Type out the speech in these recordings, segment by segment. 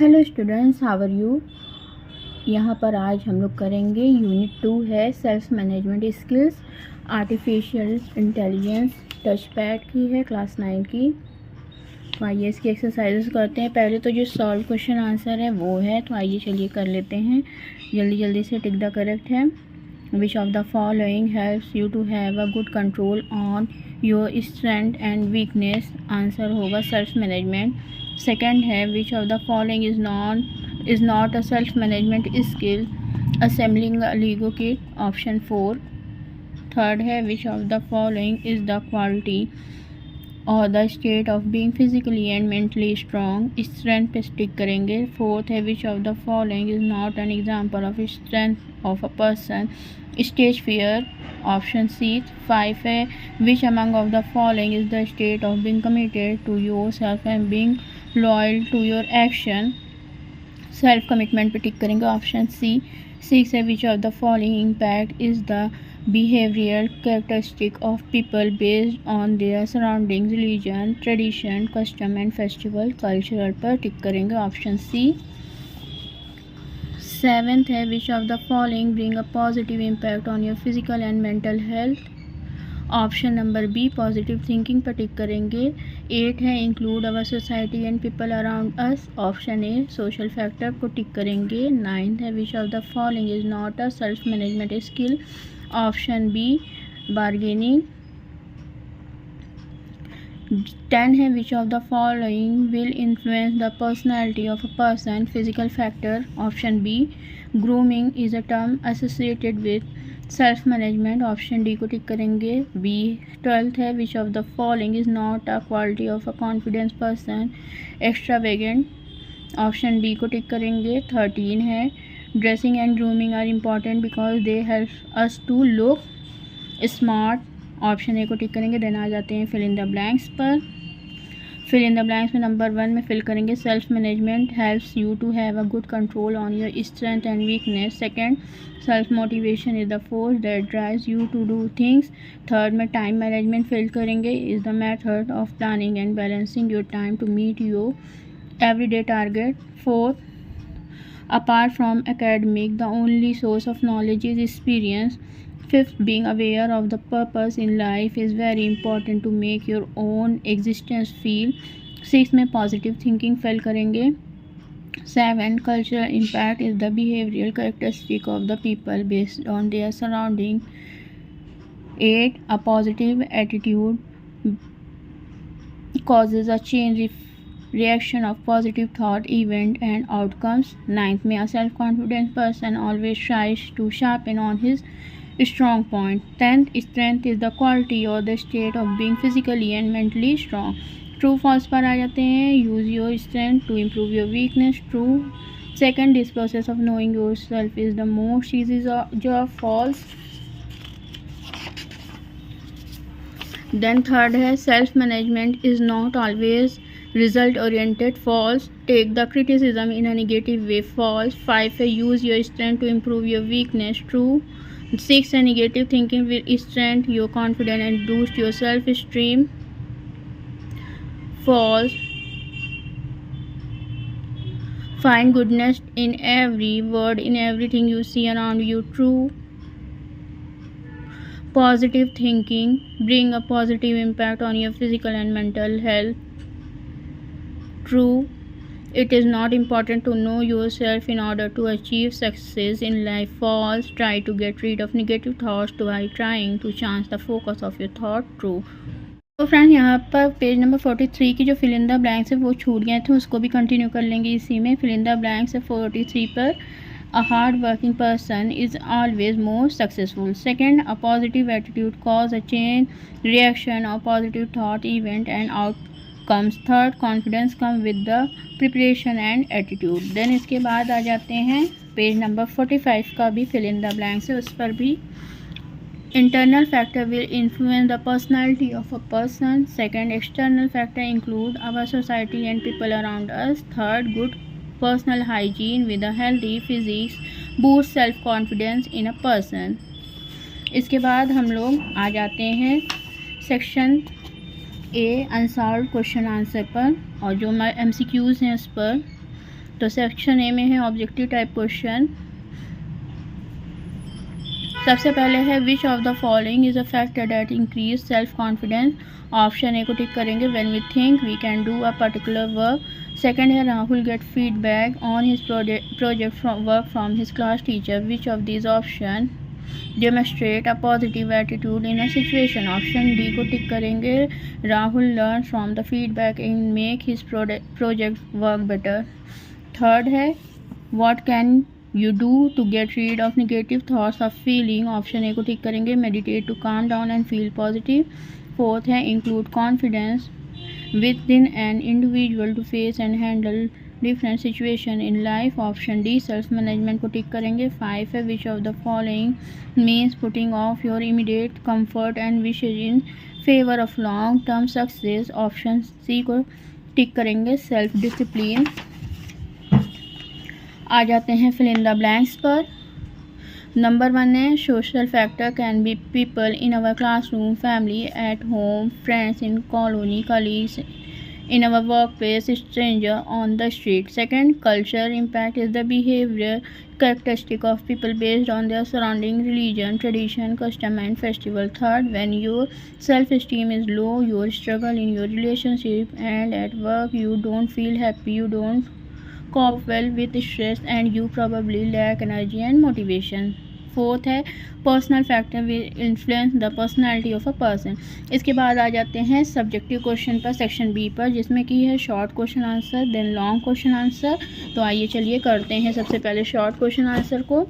Hello students, how are you. यहाँ पर आज हम लोग करेंगे यूनिट 2 है self management skills, artificial intelligence, touch pad की है, क्लास 9 की। तो आइए इसकी एक्सरसाइजेस करते हैं। पहले तो जो सॉल्व क्वेश्चन आंसर है वो है, तो आइए चलिए कर लेते हैं। जल्दी जल्दी से टिक द करेक्ट है। Which of the following helps you to have a good control on your strength and weakness. Answer होगा सेल्फ मैनेजमेंट। सेकंड है which of the following is not a self management skill, assembling a Lego kit. Option 4। Third है which of the following is the quality और the state of being physically and mentally strong. Strength पे stick करेंगे। Fourth है which of the following is not an example of strength of a person, stage fear. Option C. 5 है which among of the following is the state of being committed to your self and being loyal to your action. Self commitment पे tick करेंगे। Option C. 6 है which of the following impact is the behavioral characteristic of people based on their surroundings, religion, tradition, custom and festival, cultural पर tick करेंगे। Option C. 7th है which of the following bring a positive impact on your physical and mental health. Option number B positive thinking पर tick करेंगे। 8 है include our society and people around us. Option A social factor को tick करेंगे। 9th है which of the following is not a self management skill. Option B bargaining. 10 है which of the following will influence the personality of a person. Physical factor. Option B grooming is a term associated with self management. Option D को tick करेंगे। B. 12th है which of the following is not a quality of a confidence person, extravagant. Option D को tick करेंगे। 13 है dressing and grooming are important because they help us to look smart. Option A को tick करेंगे। Then आ जाते हैं fill in the blanks पर। Fill in the blanks में नंबर 1 में फिल करेंगे self management helps you to have a good control on your strength and weakness. Second self motivation is the force that drives you to do things. Third में time management fill करेंगे is the method of planning and balancing your time to meet your everyday target. Fourth apart from academic the only source of knowledge is experience. Fifth, being aware of the purpose in life is very important to make your own existence feel. Sixth में positive thinking fill करेंगे। 7, cultural impact is the behavioral characteristic of the people based on their surrounding. 8, a positive attitude causes a change reaction of positive thought, event and outcomes. 9th में a self-confident person always tries to sharpen on his strong point. 10th, strength is the quality or the state of being physically and mentally strong. True false पर आ जाते हैं। Use your strength to improve your weakness. True. Second, this process of knowing your self is the most easy job. False. Then third है self management is not always result oriented. False. Take the criticism in a negative way. False. 5 है use your strength to improve your weakness. True. 6 है negative thinking will strengthen your confidence and boost your self esteem. False. Find goodness in every word, in everything you see around you. True. Positive thinking bring a positive impact on your physical and mental health. True. It is not important to know yourself in order to achieve success in life. False. Try to get rid of negative thoughts by trying to change the focus of your thought. True. तो friends यहाँ पर page number 43 की जो fill in the blanks है वो छूट गए थे, उसको भी कंटिन्यू कर लेंगे इसी में। फिल इन द ब्लैंक्स है 43 पर। A hard working person is always more successful. Second, a positive attitude cause a chain reaction of positive thought, event and outcomes. Third, confidence come with the preparation and attitude. Then इसके बाद आ जाते हैं page number 45 का भी fill in the blanks है, उस पर भी internal factor will influence the personality of a person. Second, external factor include our society and people around us. Third, good personal hygiene with a healthy physics boost self confidence in a person. इसके बाद हम लोग आ जाते हैं section A unsolved question answer पर, और जो हमारे MCQs हैं उस पर। तो सेक्शन ए में है ऑब्जेक्टिव टाइप क्वेश्चन। सबसे पहले है which of the following is a factor that increase self confidence. Option A को टिक करेंगे, when we think we can do a particular work. Second है Rahul get feedback on his project work from his class teacher. Which of this option demonstrate a positive attitude in a situation. Option D को tick करेंगे, Rahul learn from the feedback and make his project work better. Third है what can you do to get rid of negative thoughts or feeling। Option A को tick करेंगे, meditate to calm down and feel positive। Fourth है include confidence within an individual to face and handle different situation in life। Option D self management को tick करेंगे। Five है which of the following means putting off your immediate comfort and wishes in favor of long term success। Option C को tick करेंगे, self discipline. आ जाते हैं fill in the blanks पर। Number 1 है social factor can be people in our classroom, family, at home, friends in colony, colleagues in our work place, stranger on the street. Second, culture impact is the behaviour characteristic of people based on their surrounding, religion, tradition, custom and festival। Third, when your self-esteem is low, you struggle in your relationship and at work, you don't feel happy, you don't cope well with stress and you probably lack energy and motivation। Fourth है personal factor will influence the personality of a person. इसके बाद आ जाते हैं subjective question पर, section B पर, जिसमें की है short question answer then long question answer. तो आइए चलिए करते हैं सबसे पहले शॉर्ट क्वेश्चन आंसर को।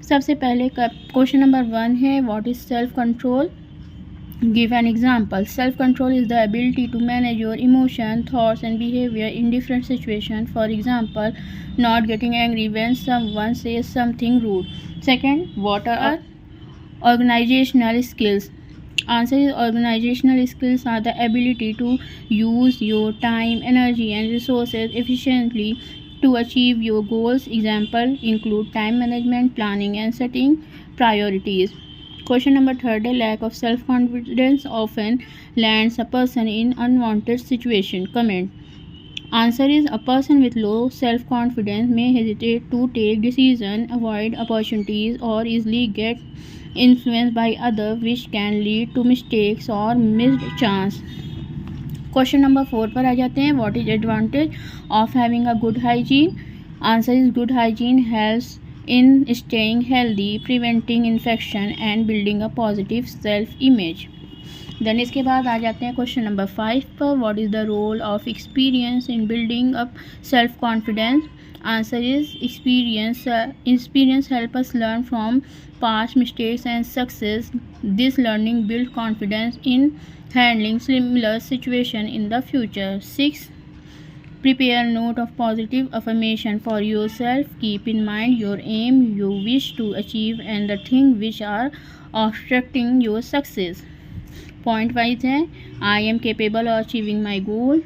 सबसे पहले क्वेश्चन नंबर 1 है what is self control. Give an example. Self-control is the ability to manage your emotion, thoughts and behavior in different situations. For example, not getting angry when someone says something rude. Second, what are organizational skills? Answer is organizational skills are the ability to use your time, energy and resources efficiently to achieve your goals. Example include time management, planning and setting priorities. Question number 3 है lack of self confidence often lands a person in unwanted situation. Comment. Answer is a person with low self confidence may hesitate to take decision, avoid opportunities or easily get influenced by others, which can lead to mistakes or missed chance। Question number 4 पर आ जाते हैं what is advantage of having a good hygiene। Answer is good hygiene helps in staying healthy, preventing infection and building a positive self image। Then इसके बाद आ जाते हैं question number 5 पर what is the role of experience in building up self confidence. Answer is experience help us learn from past mistakes and success. This learning build confidence in handling similar situation in the future. 6, prepare note of positive affirmation for yourself. Keep in mind your aim, you wish to achieve and the things which are obstructing your success। Point wise है I am capable of achieving my goal।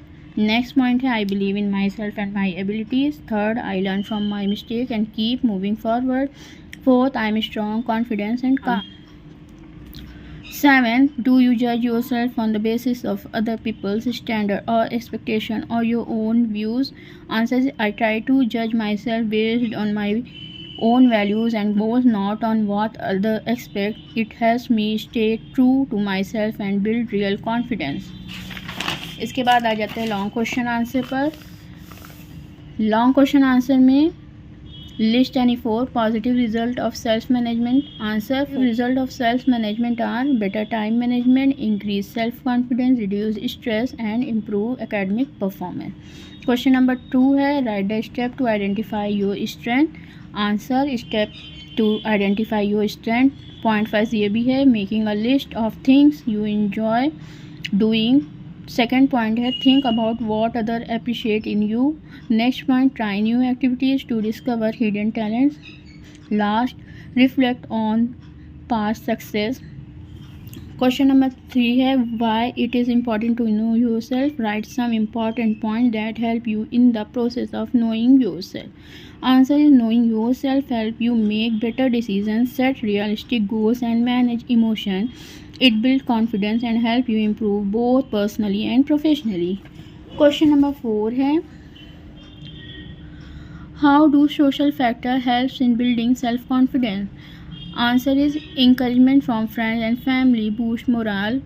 Next point है I believe in myself and my abilities। Third, I learn from my mistake and keep moving forward। Fourth, I am strong, confident and calm। 7, do you judge yourself on the basis of other people's standard or expectation or your own views? Answer is I try to judge myself based on my own values and goals, not on what others expect. It helps me stay true to myself and build real confidence। इसके बाद आ जाते हैं long question answer पर। Long question answer में List any 4 positive result of self-management। Answer, result of self-management are better time management, increase self-confidence, reduce stress and improve academic performance। Question number 2 है write the step to identify your strength। Answer, step to identify your strength। Point 5 ये भी है making a list of things you enjoy doing। Second point है think about what other appreciate in you। Next point, try new activities to discover hidden talents। Last, reflect on past success। Question number 3 है why it is important to know yourself। Write some important points that help you in the process of knowing yourself। Answer is knowing yourself help you make better decisions, set realistic goals and manage emotion। It builds confidence and help you improve both personally and professionally। Question number 4 है How do social factors help in building self-confidence? Answer is encouragement from friends and family boost morale.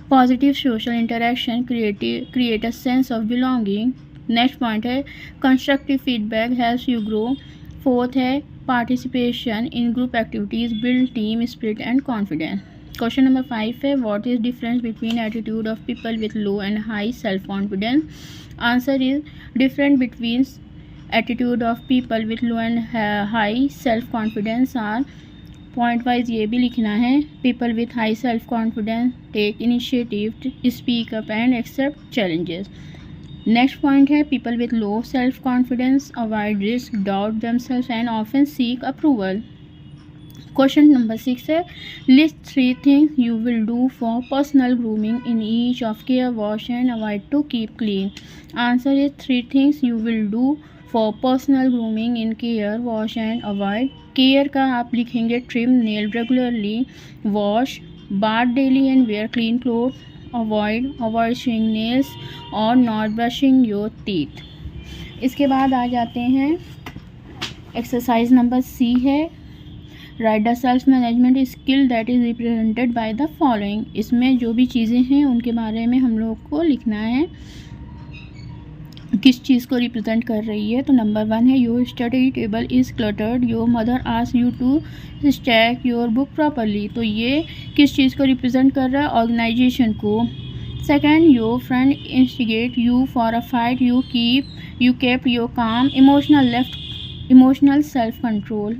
Positive social interaction create a sense of belonging. Next point है constructive feedback helps you grow. Fourth है participation in group activities build team spirit and confidence. Question number 5 है what is difference between attitude of people with low and high self confidence. Answer is different between attitude of people with low and high self confidence are. Point wise ये भी लिखना है. People with high self confidence take initiative, speak up and accept challenges. Next point है people with low self confidence avoid risk, doubt themselves and often seek approval. Question number 6 है list 3 things you will do for personal grooming in each of care, wash and avoid to keep clean. Answer is 3 things you will do for personal grooming in care, wash and avoid. Care का आप लिखेंगे trim nail regularly, wash bath daily and wear clean cloth, avoid swing nails और not brushing your teeth. इसके बाद आ जाते हैं exercise number C है right the self management skill that is represented by the following. इसमें जो भी चीज़ें हैं उनके बारे में हम लोग को लिखना है किस चीज़ को रिप्रेजेंट कर रही है. तो नंबर 1 है your study table is cluttered, your mother ask you to stack your book properly. तो ये किस चीज़ को रिप्रेजेंट कर रहा है? ऑर्गेनाइजेशन को. Second your friend instigate you for a fight, you kept your calm, emotional self control.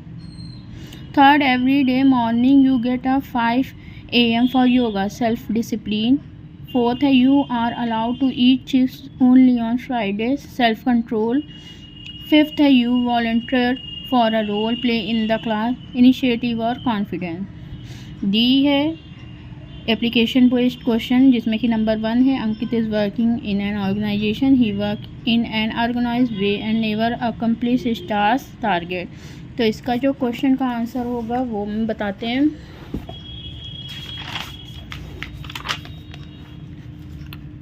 Third every day morning you get a 5 AM for yoga, self discipline. Fourth है you are allowed to eat chips only on Fridays, self control. Fifth है you volunteer for a role play in the class, initiative और confidence. D है application based question जिसमें कि नंबर 1 है अंकित is working in an organization, he work in an organized way and never accomplish task target. तो इसका जो question का आंसर होगा वो हम बताते हैं.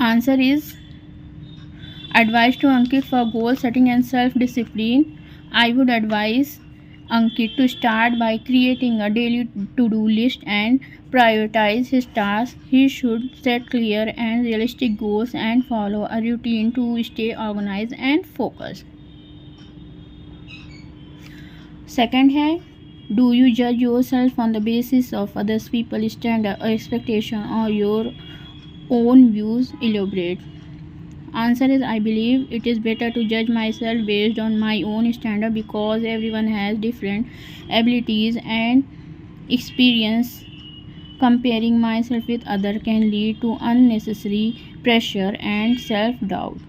Answer is advice to Ankit for goal setting and self-discipline. I would advise Ankit to start by creating a daily to-do list and prioritize his tasks. He should set clear and realistic goals and follow a routine to stay organized and focused. Second है do you judge yourself on the basis of others people's standard or expectation or your own views? Elaborate. Answer is I believe it is better to judge myself based on my own standard because everyone has different abilities and experience. Comparing myself with others can lead to unnecessary pressure and self-doubt.